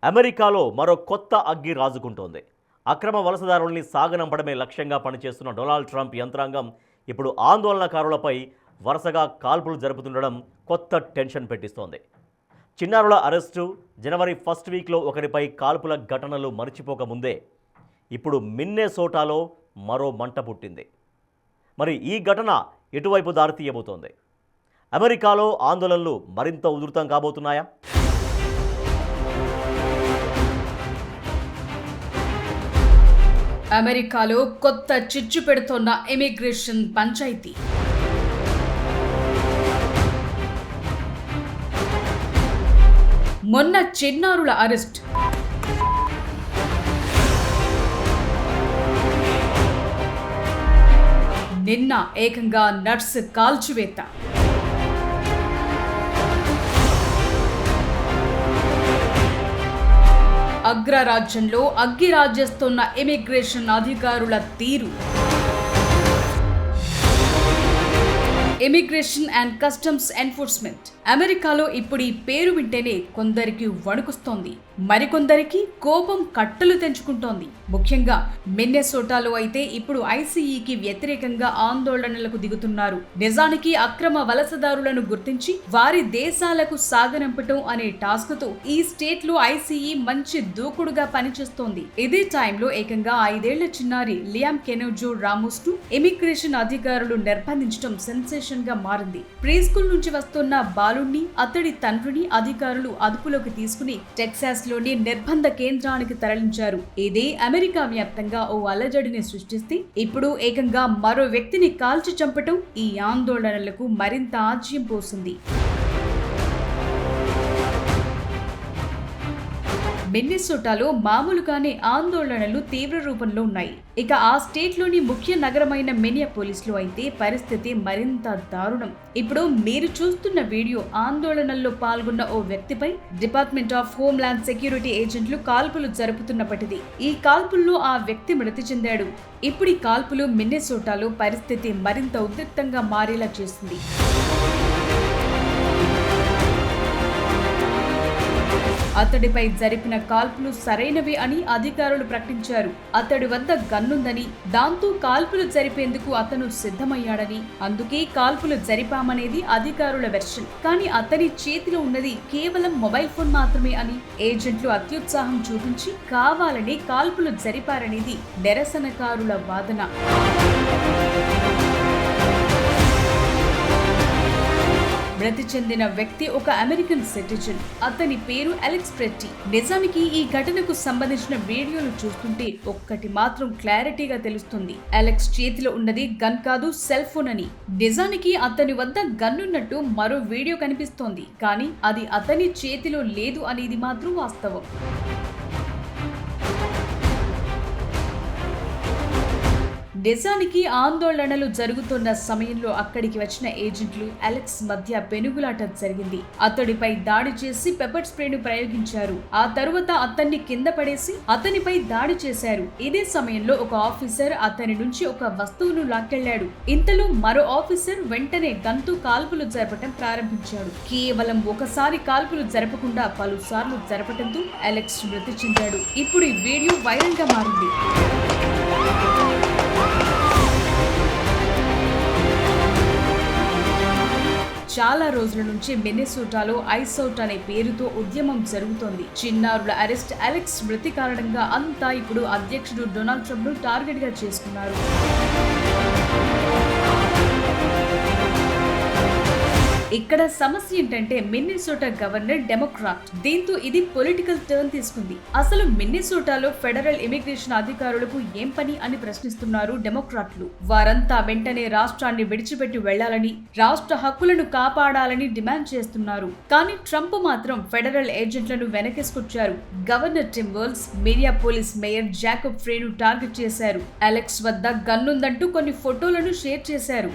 అమెరికాలో మరో కొత్త అగ్గి రాజుకుంటోంది. అక్రమ వలసదారుల్ని సాగనంపడమే లక్ష్యంగా పనిచేస్తున్న డొనాల్డ్ ట్రంప్ యంత్రాంగం ఇప్పుడు ఆందోళనకారులపై వరుసగా కాల్పులు జరుపుతుండడం కొత్త టెన్షన్ పెట్టిస్తోంది. చిన్నారుల అరెస్టు, జనవరి ఫస్ట్ వీక్లో ఒకరిపై కాల్పుల ఘటనలు మరిచిపోకముందే ఇప్పుడు మిన్నెసోటాలో మరో మంట పుట్టింది. మరి ఈ ఘటన ఎటువైపు దారితీయబోతోంది? అమెరికాలో ఆందోళనలు మరింత ఉధృతం కాబోతున్నాయా? అమెరికాలో కొత్త చిచ్చు పెడుతోన్న ఇమిగ్రేషన్ పంచాయతీ. మొన్న చిన్నారుల అరెస్ట్, నిన్న ఏకంగా నట్స్ కాల్చివేత. అగ్రరాజ్యంలో అగ్గి రాజేస్తున్న ఇమిగ్రేషన్ అధికారుల తీరు. ఇమిగ్రేషన్ అండ్ కస్టమ్స్ ఎన్ఫోర్స్మెంట్ అమెరికాలో ఇప్పుడు ఈ పేరు వింటేనే కొందరికి వణుకుస్తోంది, మరికొందరికి కోపం కట్టలు తెంచుకుంటోంది. ముఖ్యంగా మిన్నెసోటాలో అయితే ఇప్పుడు ఐసీఈకి వ్యతిరేకంగా ఆందోళనలకు దిగుతున్నారు. నిజానికి అక్రమ వలసదారులను గుర్తించి వారి దేశాలకు సాగనంపటం అనే టాస్క్ తో ఈ స్టేట్ లో ఐసీఈ మంచి దూకుడుగా పనిచేస్తోంది. ఇదే టైంలో ఏకంగా 5 ఏళ్ల చిన్నారి లియామ్ కెనోజో రామోస్ ను ఇమిగ్రేషన్ అధికారులు నిర్బంధించడం సెన్సేషన్ గా మారింది. ప్రీ స్కూల్ నుంచి వస్తున్న బాలుణ్ణి, అతడి తండ్రిని అధికారులు అదుపులోకి తీసుకుని టెక్సాస్ లోని నిర్బంధ కేంద్రానికి తరలించారు. ఇదే అమెరికా వ్యాప్తంగా ఓ అలజడిని సృష్టిస్తే ఇప్పుడు ఏకంగా మరో వ్యక్తిని కాల్చి చంపటం ఈ ఆందోళనలకు మరింత ఆజ్యం పోసింది. మిన్నెసోటాలో మామూలుగానే ఆందోళనలు తీవ్ర రూపంలో ఉన్నాయి. ఇక ఆ స్టేట్ లోని ముఖ్య నగరమైన మినియాపోలిస్ లో అయితే పరిస్థితి మరింత దారుణం. ఇప్పుడు మీరు చూస్తున్న వీడియో ఆందోళనల్లో పాల్గొన్న ఓ వ్యక్తిపై department of home land security ఏజెంట్లు కాల్పులు జరుపుతున్నప్పటిది. ఈ కాల్పుల్లో ఆ వ్యక్తి మృతి చెందాడు. ఇప్పుడు ఈ కాల్పులు మిన్నెసోటాలో పరిస్థితి మరింత ఉద్రిక్తంగా మారేలా చేసింది. అతడిపై జరిపిన కాల్పులు సరైనవి అని అధికారులు ప్రకటించారు. అతడి వద్ద గన్నుందని, దాంతో కాల్పులు జరిపేందుకు అతను సిద్ధమయ్యాడని, అందుకే కాల్పులు జరిపామనేది అధికారుల వెర్షన్. కానీ అతని చేతిలో ఉన్నది కేవలం మొబైల్ ఫోన్ మాత్రమే అని ఏజెంట్లు అత్యుత్సాహం చూపించి కావాలని కాల్పులు జరిపారనేది నిరసనకారుల వాదన. మృతి చెందిన వ్యక్తి ఒక అమెరికన్ సిటిజన్. అతని పేరు అలెక్స్ ప్రెట్టి. నిజానికి ఈ ఘటనకు సంబంధించిన వీడియోలు చూస్తుంటే ఒక్కటి మాత్రం క్లారిటీగా తెలుస్తుంది. అలెక్స్ చేతిలో ఉన్నది గన్ కాదు, సెల్ ఫోన్ అని. నిజానికి అతని వద్ద గన్ ఉన్నట్టు మరో వీడియో కనిపిస్తోంది, కానీ అది అతని చేతిలో లేదు అనేది మాత్రం వాస్తవం. నిజానికి ఆందోళనలు జరుగుతున్న సమయంలో అక్కడికి వచ్చిన ఏజెంట్లు అలెక్స్ మధ్య పెనుగులాట జరిగింది. అతడిపై దాడి చేసి పెప్పర్ స్ప్రేను ప్రయోగించారు. ఆ తరువాత అతన్ని కింద పడేసి అతనిపై దాడి చేశారు. ఇదే సమయంలో ఒక ఆఫీసర్ అతని నుంచి ఒక వస్తువును లాక్కెళ్లాడు. ఇంతలో మరో ఆఫీసర్ వెంటనే గన్తో కాల్పులు జరపటం ప్రారంభించాడు. కేవలం ఒకసారి కాల్పులు జరపకుండా పలుసార్లు జరపటంతో అలెక్స్ మృతి చెందాడు. ఇప్పుడు ఈ వీడియో వైరల్ గా మారింది. చాలా రోజుల నుంచి మిన్నెసోటాలో ఐస్ అవుట్ అనే పేరుతో ఉద్యమం జరుగుతోంది. చిన్నారుల అరెస్ట్, అలెక్స్ మృతి కారణంగా అంతా ఇప్పుడు అధ్యక్షుడు డొనాల్డ్ ట్రంప్ ను టార్గెట్ గా చేసుకున్నారు. ఇక్కడ సమస్య ఏంటంటే మిన్నెసోటా గవర్నర్ డెమోక్రాట్. దీంతో ఇది పొలిటికల్ టర్న్ తీసుకుంది. అసలు మిన్నెసోటాలో ఫెడరల్ ఇమిగ్రేషన్ అధికారులకు ఏం పని అని ప్రశ్నిస్తున్నారు డెమోక్రాట్లు. వారంతా వెంటనే రాష్ట్రాన్ని విడిచిపెట్టి వెళ్లాలని, రాష్ట్ర హక్కులను కాపాడాలని డిమాండ్ చేస్తున్నారు. కానీ ట్రంప్ మాత్రం ఫెడరల్ ఏజెంట్లను వెనకేసుకొచ్చారు. Governor Tim Walz, Minneapolis mayor Jacob ఫ్రేను టార్గెట్ చేశారు. అలెక్స్ వద్ద గన్నుందంటూ కొన్ని ఫోటోలను షేర్ చేశారు.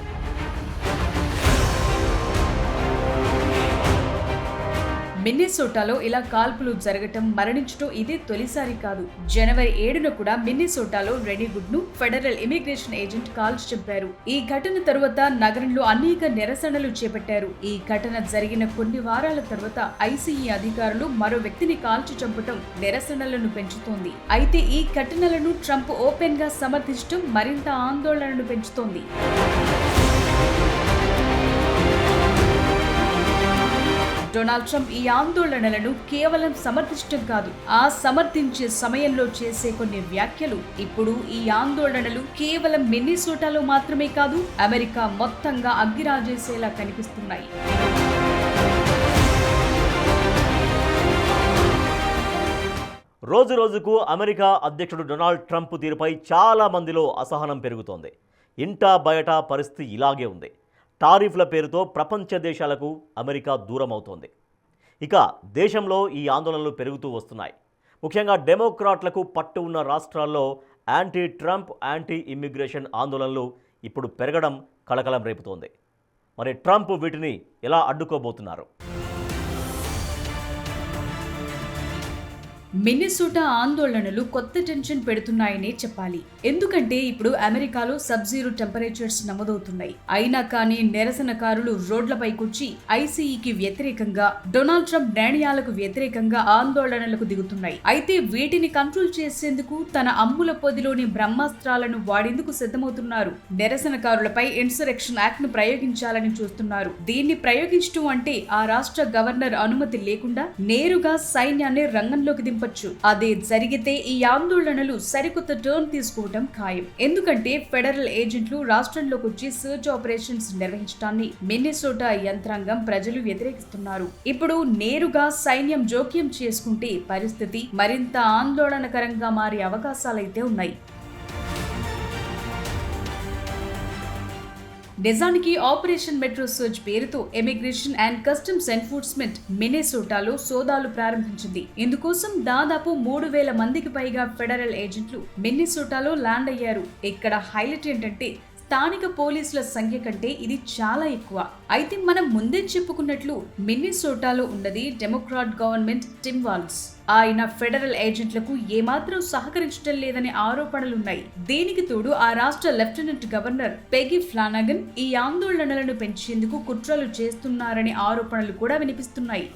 మిన్నెసోటాలో ఇలా కాల్పులు జరగటం, మరణించడం ఇదే తొలిసారి కాదు. జనవరి 7న కూడా మిన్నెసోటాలో రెనీగుడ్ ను ఫెడరల్ ఇమిగ్రేషన్ ఏజెంట్ కాల్చి చంపారు. ఈ ఘటన తరువాత నగరంలో అనేక నిరసనలు చేపట్టారు. ఈ ఘటన జరిగిన కొన్ని వారాల తర్వాత ఐసీఈ అధికారులు మరో వ్యక్తిని కాల్చి చంపటం నిరసనలను పెంచుతోంది. అయితే ఈ ఘటనలను ట్రంప్ ఓపెన్ గా సమర్థించడం మరింత ఆందోళనను పెంచుతోంది. డొనాల్డ్ ట్రంప్ ఈ ఆందోళనలను కేవలం సమర్థించడం కాదు, ఆ సమర్థించే సమయంలో చేసే కొన్ని వ్యాఖ్యలు ఇప్పుడు ఈ ఆందోళనలు కేవలం మిన్నెసోటాలో మాత్రమే కాదు, అమెరికా మొత్తంగా అగ్గిరాజేసేలా కనిపిస్తున్నాయి. రోజు రోజుకు అమెరికా అధ్యక్షుడు డొనాల్డ్ ట్రంప్ తీరుపై చాలా మందిలో అసహనం పెరుగుతోంది. ఇంటా బయట పరిస్థితి ఇలాగే ఉంది. టారిఫ్ల పేరుతో ప్రపంచ దేశాలకు అమెరికా దూరం అవుతోంది. ఇక దేశంలో ఈ ఆందోళనలు పెరుగుతూ వస్తున్నాయి. ముఖ్యంగా డెమోక్రాట్లకు పట్టు ఉన్న రాష్ట్రాల్లో యాంటీ ట్రంప్, యాంటీ ఇమ్మిగ్రేషన్ ఆందోళనలు ఇప్పుడు పెరగడం కలకలం రేపుతోంది. మరి ట్రంప్ వీటిని ఎలా అడ్డుకోబోతున్నారు? మిన్నెసోటా ఆందోళనలు కొత్త టెన్షన్ పెడుతున్నాయనే చెప్పాలి. ఎందుకంటే ఇప్పుడు అమెరికాలో సబ్-జీరో టెంపరేచర్స్ నమోదవుతున్నాయి. అయినా కానీ నిరసనకారులు రోడ్లపైకొచ్చి ఐసీఈకి వ్యతిరేకంగా, డొనాల్డ్ ట్రంప్ నిర్ణయాలకు వ్యతిరేకంగా ఆందోళనలకు దిగుతున్నాయి. అయితే వీటిని కంట్రోల్ చేసేందుకు తన అమ్ముల పొదిలోని బ్రహ్మాస్త్రాలను వాడేందుకు సిద్ధమవుతున్నారు. నిరసనకారులపై ఇన్సరెక్షన్ యాక్ట్ ను ప్రయోగించాలని చూస్తున్నారు. దీన్ని ప్రయోగించడం అంటే ఆ రాష్ట్ర గవర్నర్ అనుమతి లేకుండా నేరుగా సైన్యాన్ని రంగంలోకి దింప అదే జరిగితే ఈ ఆందోళనలు సరికొత్త టర్న్ తీసుకోవడం ఖాయం. ఎందుకంటే ఫెడరల్ ఏజెంట్లు రాష్ట్రంలోకి వచ్చి సర్చ్ ఆపరేషన్స్ నిర్వహించడాన్ని మిన్నెసోటా యంత్రాంగం ప్రజలు వ్యతిరేకిస్తున్నారు. ఇప్పుడు నేరుగా సైన్యం జోక్యం చేసుకుంటే పరిస్థితి మరింత ఆందోళనకరంగా మారే అవకాశాలైతే ఉన్నాయి. నిజానికి ఆపరేషన్ మెట్రో సర్చ్ పేరుతో ఇమిగ్రేషన్ అండ్ కస్టమ్స్ ఎన్ఫోర్స్మెంట్ మిన్నెసోటాలో సోదాలు ప్రారంభించింది. ఇందుకోసం దాదాపు 3000 మందికి పైగా ఫెడరల్ ఏజెంట్లు మిన్నెసోటాలో ల్యాండ్ అయ్యారు. ఇక్కడ హైలైట్ ఏంటంటే స్థానిక పోలీసుల సంఖ్య కంటే ఇది చాలా ఎక్కువ. అయితే మనం ముందే చెప్పుకున్నట్లు మిన్నెసోటాలో ఉన్నది డెమోక్రాట్ గవర్నమెంట్ టిమ్ వాల్జ్. ఆయన ఫెడరల్ ఏజెంట్లకు ఏమాత్రం సహకరించడం లేదనే ఆరోపణలున్నాయి. దీనికి తోడు ఆ రాష్ట్ర లెఫ్టినెంట్ గవర్నర్ పెగి ఫ్లానగన్ ఈ ఆందోళనలను పెంచేందుకు కుట్రలు చేస్తున్నారనే ఆరోపణలు కూడా వినిపిస్తున్నాయి.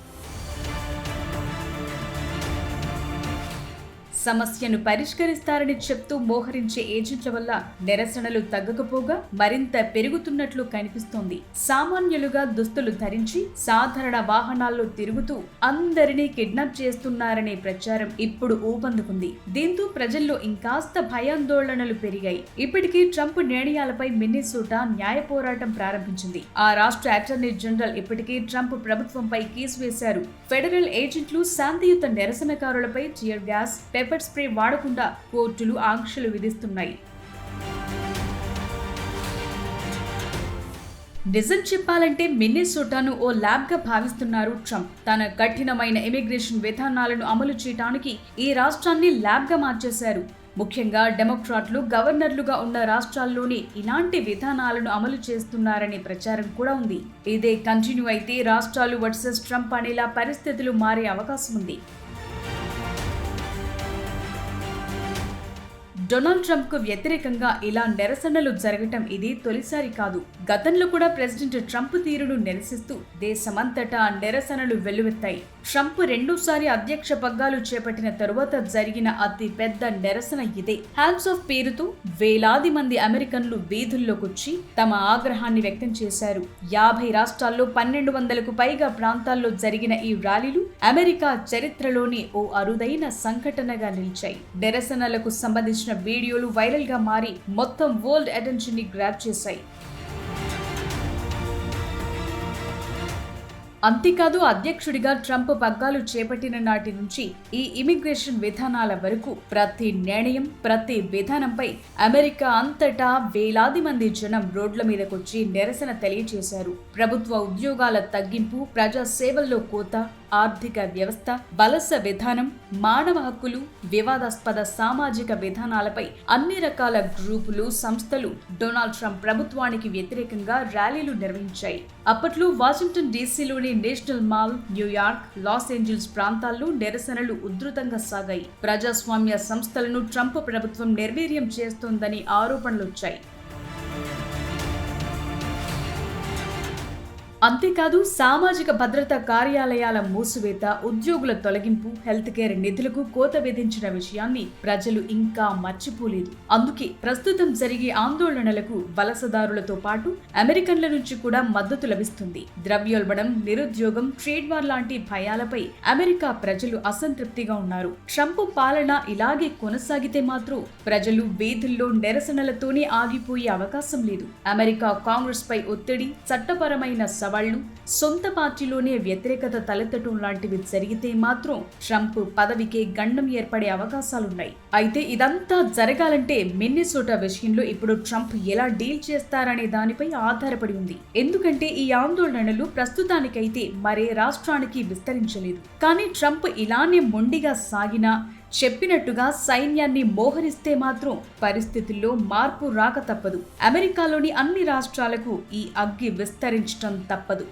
సమస్యను పరిష్కరిస్తారని చెప్తూ మోహరించే ఏజెంట్ల వల్ల నిరసనలు తగ్గకపోగా మరింత పెరుగుతున్నట్లు కనిపిస్తోంది. సామాన్యులుగా దుస్తులు ధరించి సాధారణ వాహనాల్లో తిరుగుతూ అందరినీ కిడ్నాప్ చేస్తున్నారనే ప్రచారం ఇప్పుడు ఊపందుకుంది. దీంతో ప్రజల్లో ఇంకాస్త భయాందోళనలు పెరిగాయి. ఇప్పటికీ ట్రంప్ నిర్ణయాలపై మిన్నెసోటా న్యాయ పోరాటం ప్రారంభించింది. ఆ రాష్ట్ర అటార్నీ జనరల్ ఇప్పటికే ట్రంప్ ప్రభుత్వంపై కేసు వేశారు. ఫెడరల్ ఏజెంట్లు శాంతియుత నిరసనకారులపై టియర్ గ్యాస్, పెప్పర్ స్ప్రే వాడకుండా కోర్టులు ఆంక్షలు విధిస్తున్నాయి. నిజం చెప్పాలంటే మిన్నెసోటాను ఓ ల్యాబ్ గా భావిస్తున్నారు ట్రంప్. తన కఠినమైన ఇమిగ్రేషన్ విధానాలను అమలు చేయడానికి ఈ రాష్ట్రాన్ని ల్యాబ్ గా మార్చేశారు. ముఖ్యంగా డెమోక్రాట్లు గవర్నర్లుగా ఉన్న రాష్ట్రాల్లోనే ఇలాంటి విధానాలను అమలు చేస్తున్నారనే ప్రచారం కూడా ఉంది. ఇదే కంటిన్యూ అయితే రాష్ట్రాలు వర్సెస్ ట్రంప్ అనేలా పరిస్థితులు మారే అవకాశం ఉంది. డొనాల్డ్ ట్రంప్ కు వ్యతిరేకంగా ఇలా నిరసనలు జరగటం ఇది తొలిసారి కాదు. గతంలో కూడా ప్రెసిడెంట్ ట్రంప్ తీరును నిరసిస్తూ దేశమంతటా నిరసనలు వెల్లువెత్తాయి. ట్రంప్ రెండోసారి అధ్యక్ష పగ్గాలు చేపట్టిన తరువాత జరిగిన అతి పెద్ద నిరసన ఇదే. హ్యాండ్స్ ఆఫ్ పేరుతో వేలాది మంది అమెరికన్లు వీధుల్లోకొచ్చి తమ ఆగ్రహాన్ని వ్యక్తం చేశారు. 50 రాష్ట్రాల్లో 1200కు పైగా ప్రాంతాల్లో జరిగిన ఈ ర్యాలీలు అమెరికా చరిత్రలోని ఓ అరుదైన సంఘటనగా నిలిచాయి. నిరసనలకు సంబంధించిన వీడియోలు వైరల్ గా మారి మొత్తం వరల్డ్ అటెన్షన్ ని గ్రాబ్ చేశాయి. అంతేకాదు అధ్యక్షుడిగా ట్రంప్ పగ్గాలు చేపట్టిన నాటి నుంచి ఈ ఇమిగ్రేషన్ విధానాల వరకు ప్రతి నిర్ణయం, ప్రతి విధానంపై అమెరికా అంతటా వేలాది మంది జనం రోడ్ల మీదకొచ్చి నిరసన తెలియజేశారు. ప్రభుత్వ ఉద్యోగాల తగ్గింపు, ప్రజా సేవల్లో కోత, ఆర్థిక వ్యవస్థ, వలస విధానం, మానవ హక్కులు, వివాదాస్పద సామాజిక విధానాలపై అన్ని రకాల గ్రూపులు, సంస్థలు డొనాల్డ్ ట్రంప్ ప్రభుత్వానికి వ్యతిరేకంగా ర్యాలీలు నిర్వహించాయి. అప్పట్లో వాషింగ్టన్ డీసీలోని national mall, New York, Los Angeles ప్రాంతాల్లో నిరసనలు ఉధృతంగా సాగాయి. ప్రజాస్వామ్య సంస్థలను ట్రంప్ ప్రభుత్వం నిర్వీర్యం చేస్తోందని ఆరోపణలొచ్చాయి. అంతేకాదు సామాజిక భద్రతా కార్యాలయాల మూసివేత, ఉద్యోగుల తొలగింపు, హెల్త్ కేర్ నిధులకు కోత విధించిన విషయాన్ని ప్రజలు ఇంకా మర్చిపోలేదు. అందుకే ప్రస్తుతం జరిగే ఆందోళనలకు వలసదారులతో పాటు అమెరికన్ల నుంచి కూడా మద్దతు లభిస్తుంది. ద్రవ్యోల్బణం, నిరుద్యోగం, ట్రేడ్ వార్ లాంటి భయాలపై అమెరికా ప్రజలు అసంతృప్తిగా ఉన్నారు. ట్రంప్ పాలన ఇలాగే కొనసాగితే మాత్రం ప్రజలు వీధుల్లో నిరసనలతోనే ఆగిపోయే అవకాశం లేదు. అమెరికా కాంగ్రెస్ పై ఒత్తిడి, చట్టపరమైన సవాళ్లు, సొంత పార్టీలోనే వ్యతిరేకత తలెత్తటం లాంటివి జరిగితే మాత్రం ట్రంప్ పదవికే గండం ఏర్పడే అవకాశాలున్నాయి. అయితే ఇదంతా జరగాలంటే మిన్నెసోటా విషయంలో ఇప్పుడు ట్రంప్ ఎలా డీల్ చేస్తారనే దానిపై ఆధారపడి ఉంది. ఎందుకంటే ఈ ఆందోళనలు ప్రస్తుతానికైతే మరే రాష్ట్రానికి విస్తరించలేదు. కానీ ట్రంప్ ఇలానే మొండిగా సాగినా, చెప్పినట్టుగా సైన్యాన్ని మోహరిస్తే మాత్రం పరిస్థితుల్లో మార్పు రాక తప్పదు. అమెరికాలోని అన్ని రాష్ట్రాలకు ఈ అగ్గి విస్తరించడం తప్పదు.